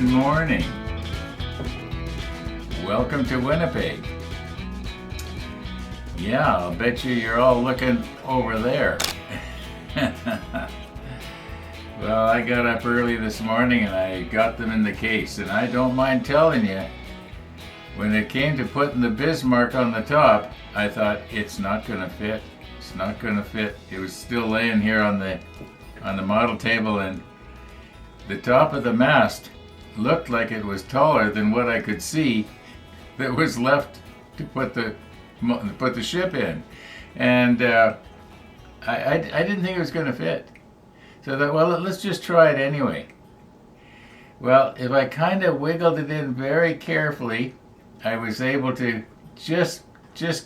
Good morning. Welcome to Winnipeg. Yeah, I'll bet you're all looking over there. Well, I got up early this morning and I got them in the case, and I don't mind telling you, when it came to putting the Bismarck on the top, I thought it's not going to fit. It's not going to fit. It was still laying here on the model table, and the top of the mast looked like it was taller than what I could see that was left to put the ship in, and I didn't think it was going to fit. So I thought, well, let's just try it anyway. Well, if I kind of wiggled it in very carefully, I was able to just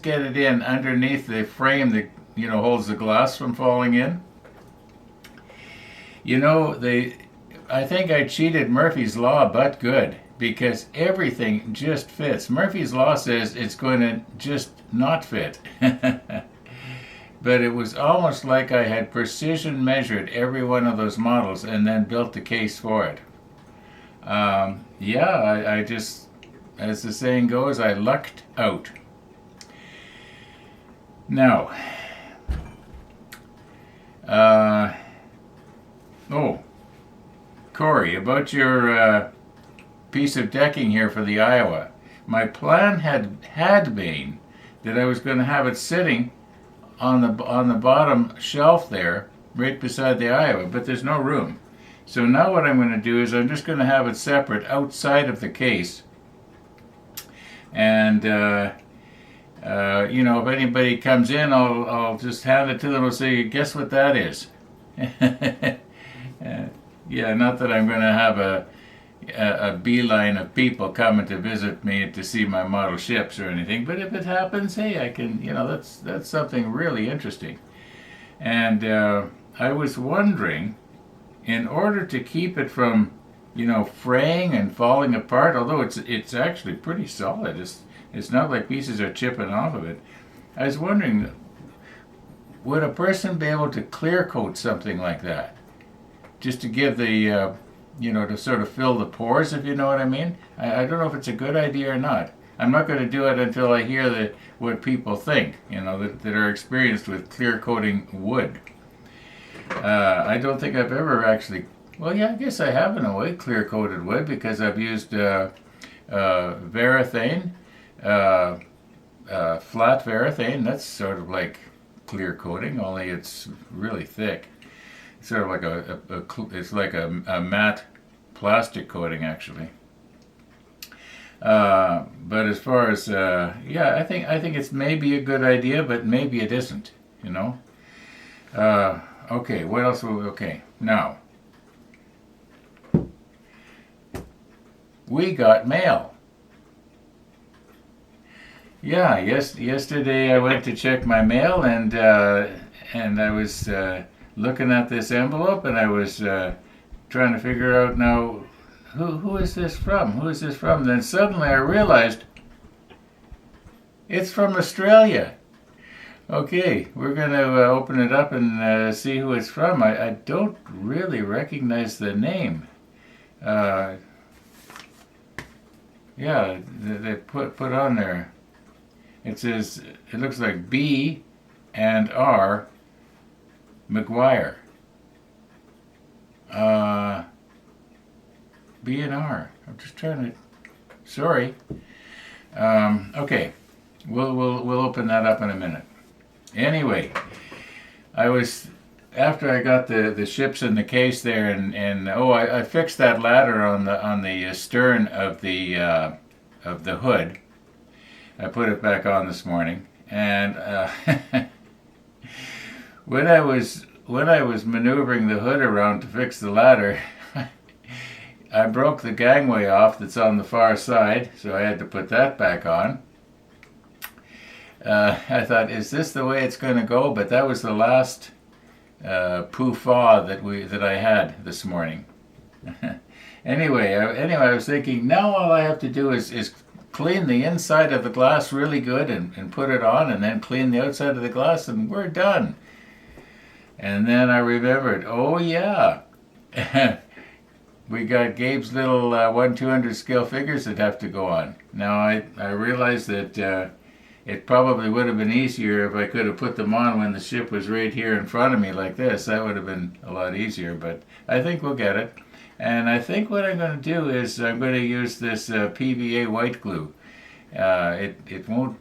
get it in underneath the frame that holds the glass from falling in. I think I cheated Murphy's Law, but good, because everything just fits. Murphy's Law says it's going to just not fit. But it was almost like I had precision measured every one of those models and then built the case for it. I just, as the saying goes, I lucked out. Now, Corey, about your piece of decking here for the Iowa. My plan had been that I was going to have it sitting on the bottom shelf there, right beside the Iowa, but there's no room. So now what I'm going to do is I'm just going to have it separate outside of the case. And if anybody comes in, I'll just hand it to them and say, guess what that is? Yeah, not that I'm going to have a beeline of people coming to visit me to see my model ships or anything, but if it happens, hey, I can, that's something really interesting. And I was wondering, in order to keep it from, fraying and falling apart, although it's actually pretty solid, it's not like pieces are chipping off of it. I was wondering, would a person be able to clear coat something like that? Just to give the, to sort of fill the pores, if you know what I mean. I don't know if it's a good idea or not. I'm not going to do it until I hear what people think, that are experienced with clear coating wood. I don't think I've ever actually, well, yeah, I guess I have in a way clear coated wood, because I've used varathane, flat varathane. That's sort of like clear coating, only it's really thick. Sort of like it's like a matte plastic coating, actually. But as far as I think it's maybe a good idea, but maybe it isn't. Okay, what else? Okay, now we got mail. Yeah, yesterday I went to check my mail, and I was looking at this envelope, and I was trying to figure out now, who is this from? Who is this from? Then suddenly I realized it's from Australia. Okay, we're going to open it up and see who it's from. I don't really recognize the name. They put on there. It says, it looks like B and R McGuire. B and R. I'm just trying to. Sorry. Okay. We'll open that up in a minute. Anyway, after I got the ships in the case there, and I fixed that ladder on the stern of the hood. I put it back on this morning, and when I was maneuvering the hood around to fix the ladder, I broke the gangway off that's on the far side, so I had to put that back on. I thought, is this the way it's going to go? But that was the last poo-faw that I had this morning. Anyway, I was thinking, now all I have to do is clean the inside of the glass really good and put it on, and then clean the outside of the glass, and we're done. And then I remembered, oh yeah, we got Gabe's little 1/200 scale figures that have to go on. Now I realize that it probably would have been easier if I could have put them on when the ship was right here in front of me like this. That would have been a lot easier, but I think we'll get it. And I think what I'm going to do is I'm going to use this PVA white glue. It won't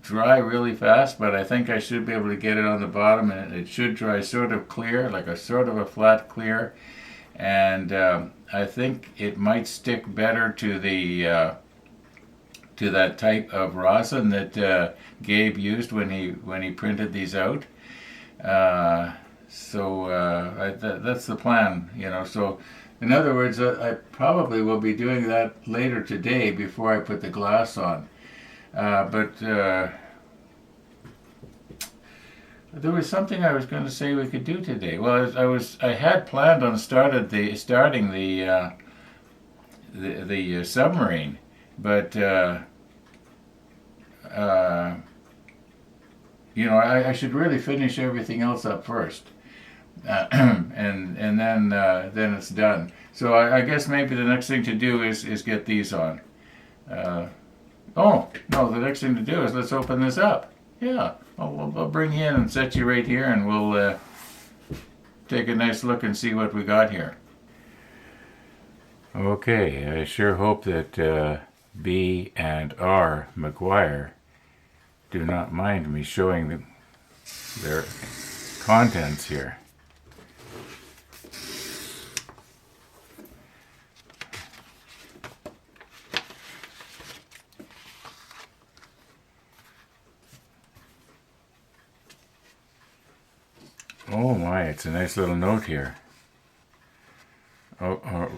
dry really fast, but I think I should be able to get it on the bottom, and it should dry sort of clear, like a sort of a flat clear. And I think it might stick better to the to that type of rosin that Gabe used when he printed these out. That's the plan, you know. So in other words, I probably will be doing that later today before I put the glass on. But there was something I was going to say we could do today. Well, I had planned on starting the submarine, but you know, I should really finish everything else up first, and then it's done. So I guess maybe the next thing to do is get these on. Oh no, the next thing to do is let's open this up. Yeah, I'll bring you in and set you right here, and we'll take a nice look and see what we got here. Okay, I sure hope that B and R McGuire do not mind me showing their contents here. Oh my, it's a nice little note here.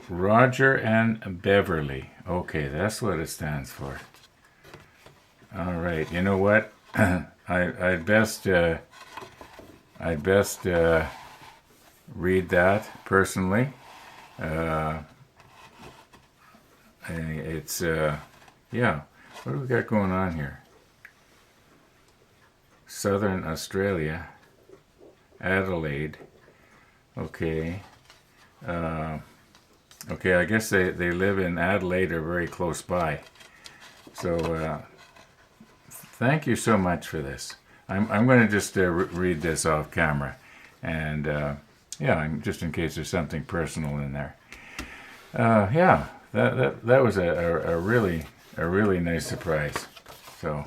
Roger and Beverly. Okay, that's what it stands for. All right, you know what? I'd best read that personally. It's yeah. What do we got going on here? Southern Australia, Adelaide. Okay. Okay, I guess they live in Adelaide or very close by. So thank you so much for this. I'm going to just read this off camera, and yeah, just in case there's something personal in there. Yeah, that was a really nice surprise. So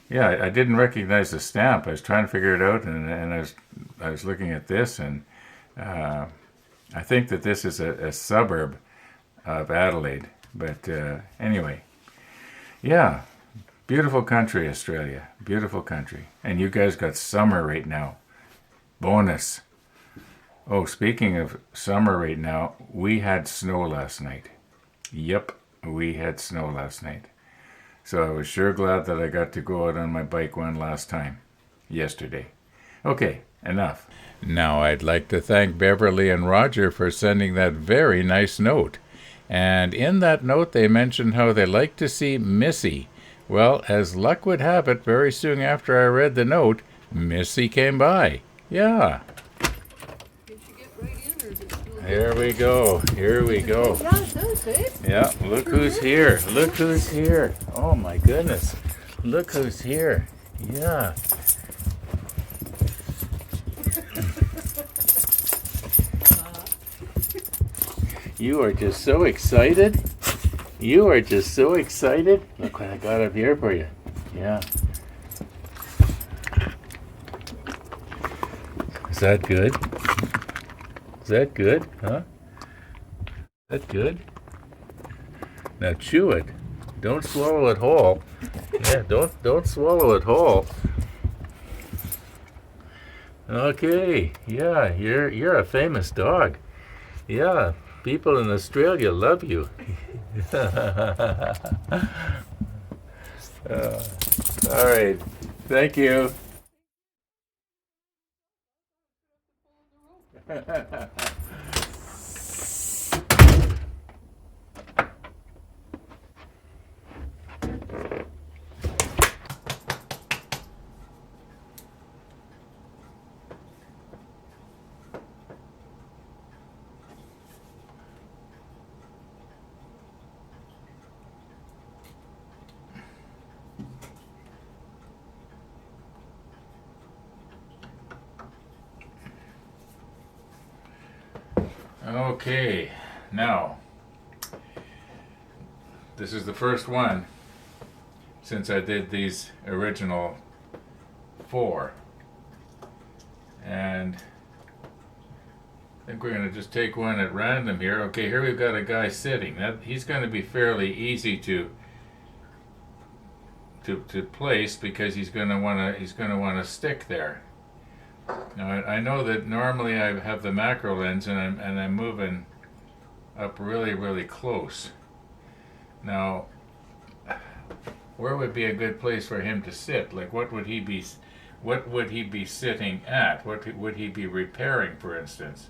yeah, I didn't recognize the stamp. I was trying to figure it out, and I was looking at this, and I think that this is a suburb of Adelaide. But anyway, yeah, beautiful country, Australia. Beautiful country. And you guys got summer right now. Bonus. Oh, speaking of summer right now, we had snow last night. Yep, we had snow last night. So I was sure glad that I got to go out on my bike one last time yesterday. Okay, enough. Now I'd like to thank Beverly and Roger for sending that very nice note. And in that note they mentioned how they like to see Missy. Well, as luck would have it, very soon after I read the note, Missy came by. Yeah. Did she get right in, or is it still Here we go. Here we go. Yeah, it does, eh? Yeah, look who's here. Look who's here. Oh my goodness. Look who's here. Yeah. You are just so excited. You are just so excited. Look what I got up here for you. Yeah. Is that good? Is that good? Huh? Is that good? Now chew it. Don't swallow it whole. Yeah, don't swallow it whole. Okay. Yeah, you're a famous dog. Yeah. People in Australia love you. All right. Thank you. Okay, now, this is the first one since I did these original 4. And I think we're going to just take one at random here. Okay, here we've got a guy sitting. He's going to be fairly easy to place because he's going to want to stick there. Now I know that normally I have the macro lens and I'm moving up really close. Now, where would be a good place for him to sit? Like, what would he be sitting at? What would he be repairing, for instance?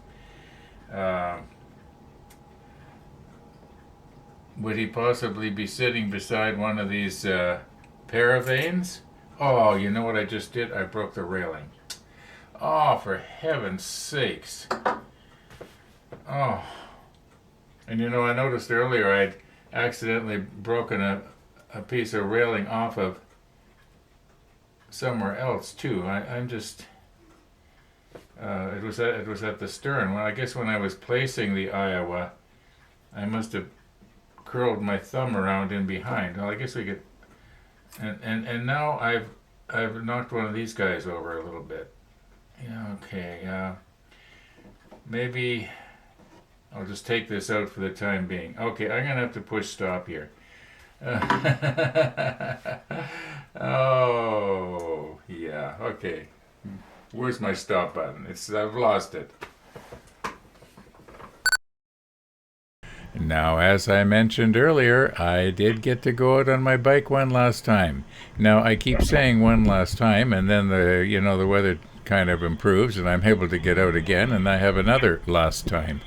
Would he possibly be sitting beside one of these paravanes? Oh, you know what I just did? I broke the railing. Oh, for heaven's sakes. Oh. And you know, I noticed earlier I'd accidentally broken a piece of railing off of somewhere else too. I'm just... it was at the stern. Well, I guess when I was placing the Iowa, I must have curled my thumb around in behind. Well, I guess we could... And now I've knocked one of these guys over a little bit. Yeah, okay. Maybe I'll just take this out for the time being. Okay, I'm gonna have to push stop here. Oh, yeah. Okay. Where's my stop button? I've lost it. Now, as I mentioned earlier, I did get to go out on my bike one last time. Now, I keep saying one last time, and then the weather kind of improves, and I'm able to get out again, and I have another last time.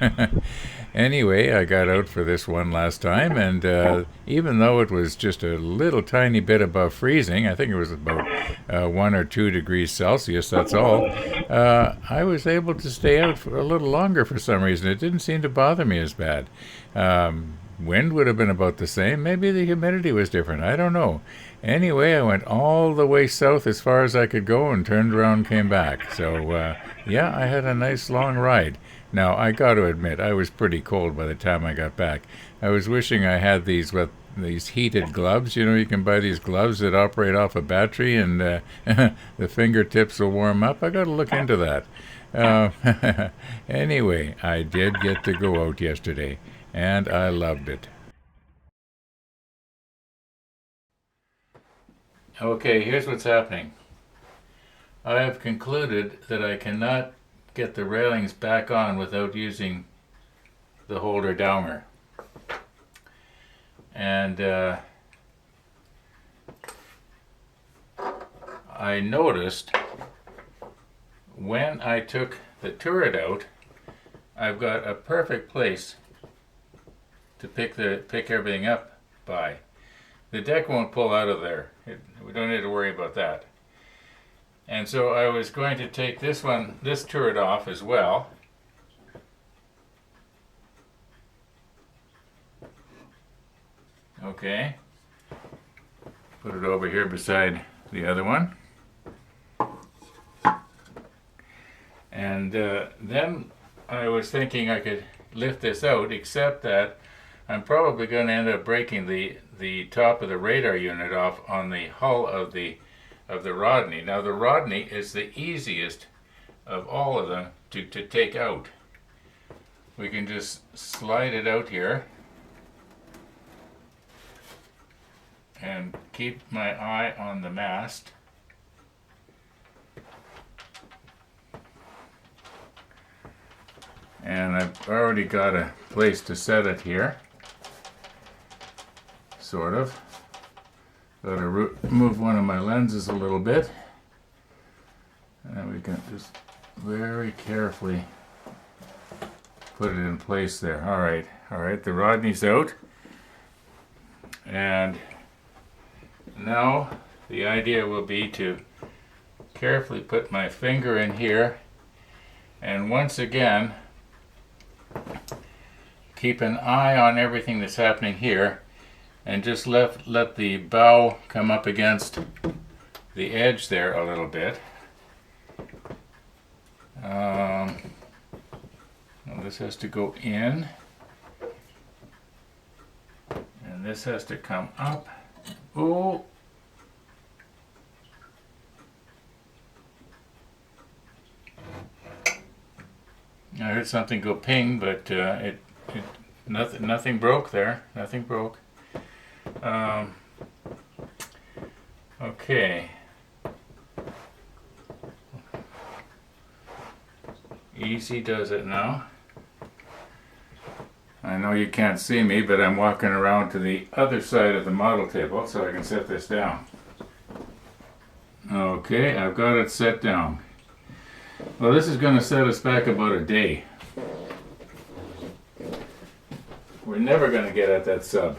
Anyway, I got out for this one last time, and even though it was just a little tiny bit above freezing, I think it was about 1 or 2 degrees Celsius, that's all, I was able to stay out for a little longer for some reason. It didn't seem to bother me as bad. Wind would have been about the same. Maybe the humidity was different. I don't know. Anyway, I went all the way south as far as I could go and turned around and came back. So, yeah, I had a nice long ride. Now, I got to admit, I was pretty cold by the time I got back. I was wishing I had these heated gloves. You know, you can buy these gloves that operate off a battery and the fingertips will warm up. I got to look into that. Anyway, I did get to go out yesterday, and I loved it. Okay, here's what's happening. I have concluded that I cannot get the railings back on without using the holder downer. And I noticed when I took the turret out, I've got a perfect place to pick everything up by. The deck won't pull out of there. We don't need to worry about that. And so I was going to take this turret off as well. Okay. Put it over here beside the other one. And then I was thinking I could lift this out, except that I'm probably going to end up breaking the top of the radar unit off on the hull of the Rodney. Now the Rodney is the easiest of all of them to take out. We can just slide it out here and keep my eye on the mast. And I've already got a place to set it here. Sort of. Got to remove one of my lenses a little bit. And then we can just very carefully put it in place there. Alright, the Rodney's out. And now the idea will be to carefully put my finger in here and once again keep an eye on everything that's happening here, and just let the bow come up against the edge there a little bit. this has to go in. And this has to come up. Oh! I heard something go ping, but nothing broke there. Nothing broke. Okay. Easy does it now. I know you can't see me, but I'm walking around to the other side of the model table so I can set this down. Okay, I've got it set down. Well, this is going to set us back about a day. We're never going to get at that sub.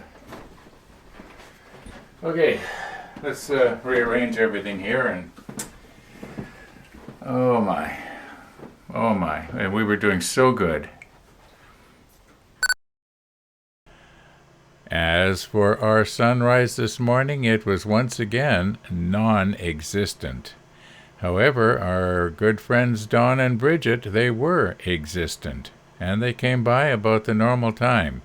Okay, let's rearrange everything here and... Oh my. Oh my. And we were doing so good. As for our sunrise this morning, it was once again non-existent. However, our good friends Dawn and Bridget, they were existent, and they came by about the normal time.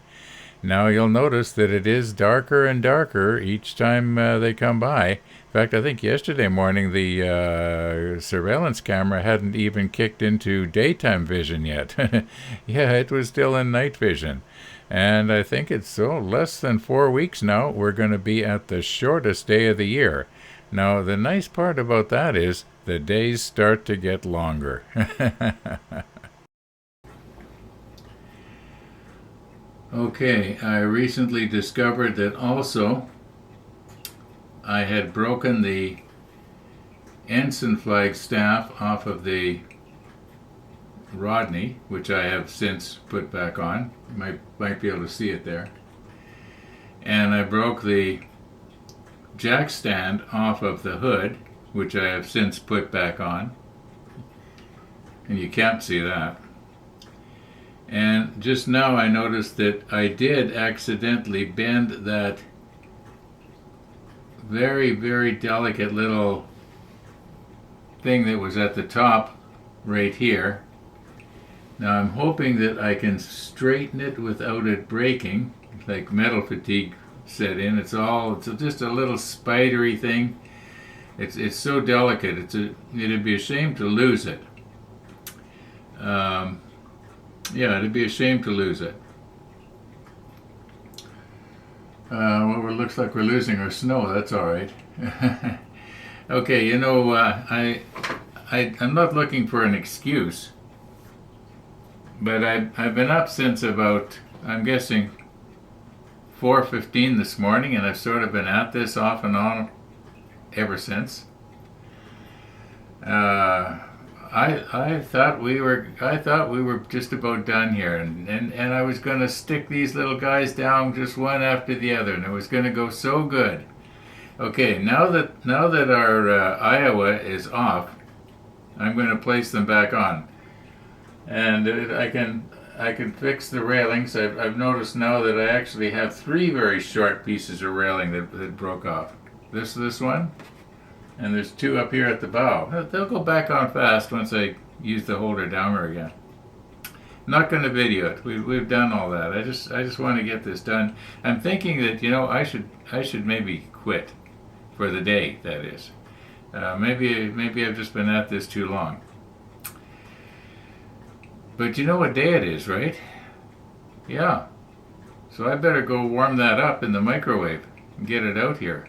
Now you'll notice that it is darker and darker each time they come by. In fact, I think yesterday morning the surveillance camera hadn't even kicked into daytime vision yet. Yeah, it was still in night vision. And I think it's less than 4 weeks now we're going to be at the shortest day of the year. Now, the nice part about that is the days start to get longer. Okay, I recently discovered that also I had broken the ensign flag staff off of the Rodney, which I have since put back on. You might be able to see it there. And I broke the jack stand off of the hood, which I have since put back on. And you can't see that. And just now I noticed that I did accidentally bend that very, very delicate little thing that was at the top right here. Now I'm hoping that I can straighten it without it breaking, like metal fatigue set in. It's just a little spidery thing. It's so delicate. It'd be a shame to lose it. Yeah, it'd be a shame to lose it. Well, it looks like we're losing our snow. That's all right. Okay, you know, I'm not looking for an excuse, but I've been up since about, I'm guessing, 4:15 this morning, and I've sort of been at this off and on ever since. I thought we were just about done here, and I was going to stick these little guys down just one after the other, and it was going to go so good. Okay, now that our Iowa is off, I'm going to place them back on, and I can fix the railings. I've noticed now that I actually have 3 very short pieces of railing that broke off. This one. And there's 2 up here at the bow. They'll go back on fast once I use the holder downer again. Not going to video it. We've done all that. I just want to get this done. I'm thinking that, you know, I should maybe quit for the day. That is. Maybe I've just been at this too long. But you know what day it is, right? Yeah. So I better go warm that up in the microwave and get it out here.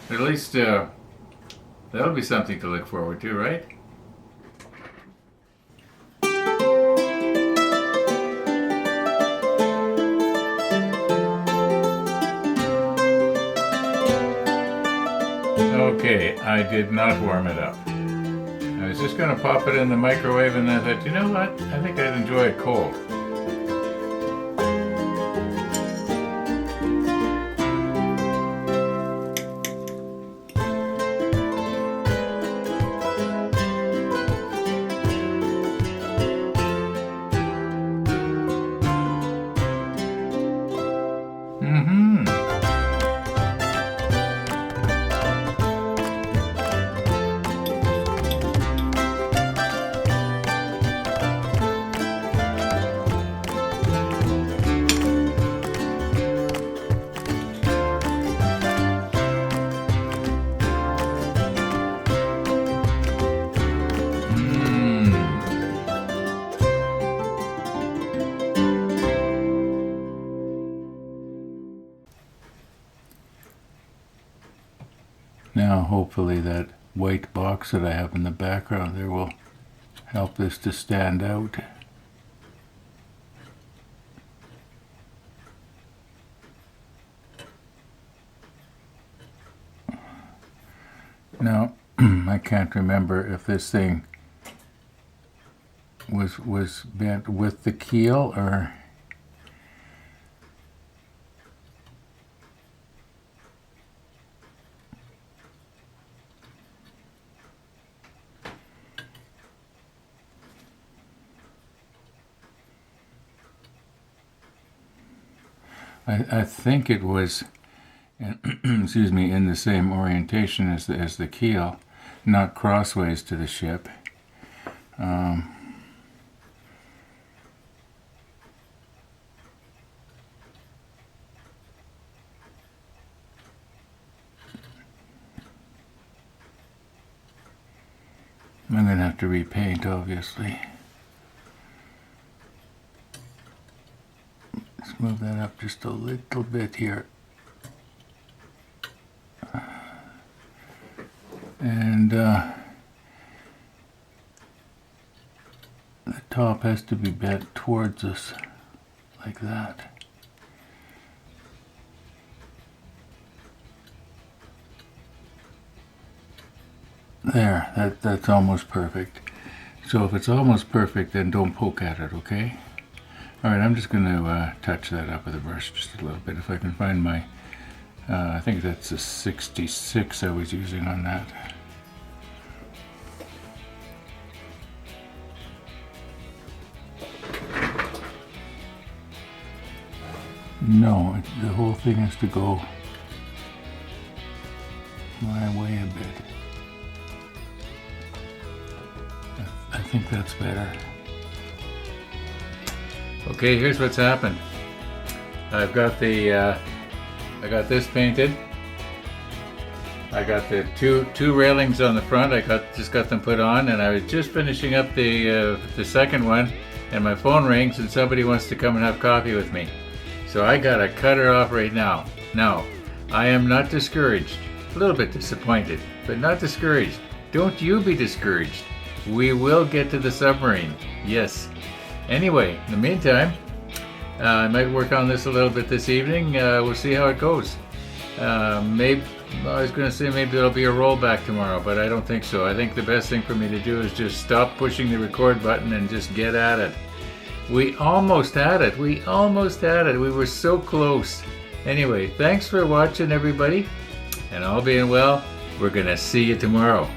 At least. That'll be something to look forward to, right? Okay, I did not warm it up. I was just going to pop it in the microwave, and I thought, you know what? I think I'd enjoy it cold. Now hopefully that white box that I have in the background there will help this to stand out. Now, I can't remember if this thing was bent with the keel or I think it was, excuse me, in the same orientation as the keel, not crossways to the ship. I'm going to have to repaint, obviously. Let's move that up just a little bit here. And the top has to be bent towards us, like that. There, that's almost perfect. So if it's almost perfect, then don't poke at it, okay? Alright, I'm just going to touch that up with a brush just a little bit. If I can find my, I think that's a 66 I was using on that. No, the whole thing has to go my way a bit. I think that's better. Okay, here's what's happened. I've got the I got this painted. I got the two railings on the front. I just got them put on, and I was just finishing up the second one, and my phone rings, and somebody wants to come and have coffee with me. So I gotta cut her off right now. Now, I am not discouraged. A little bit disappointed, but not discouraged. Don't you be discouraged. We will get to the submarine. Yes. Anyway, in the meantime, I might work on this a little bit this evening. We'll see how it goes. Maybe I was going to say maybe there'll be a rollback tomorrow, but I don't think so. I think the best thing for me to do is just stop pushing the record button and just get at it. We almost had it. We almost had it. We were so close. Anyway, thanks for watching, everybody. And all being well, we're going to see you tomorrow.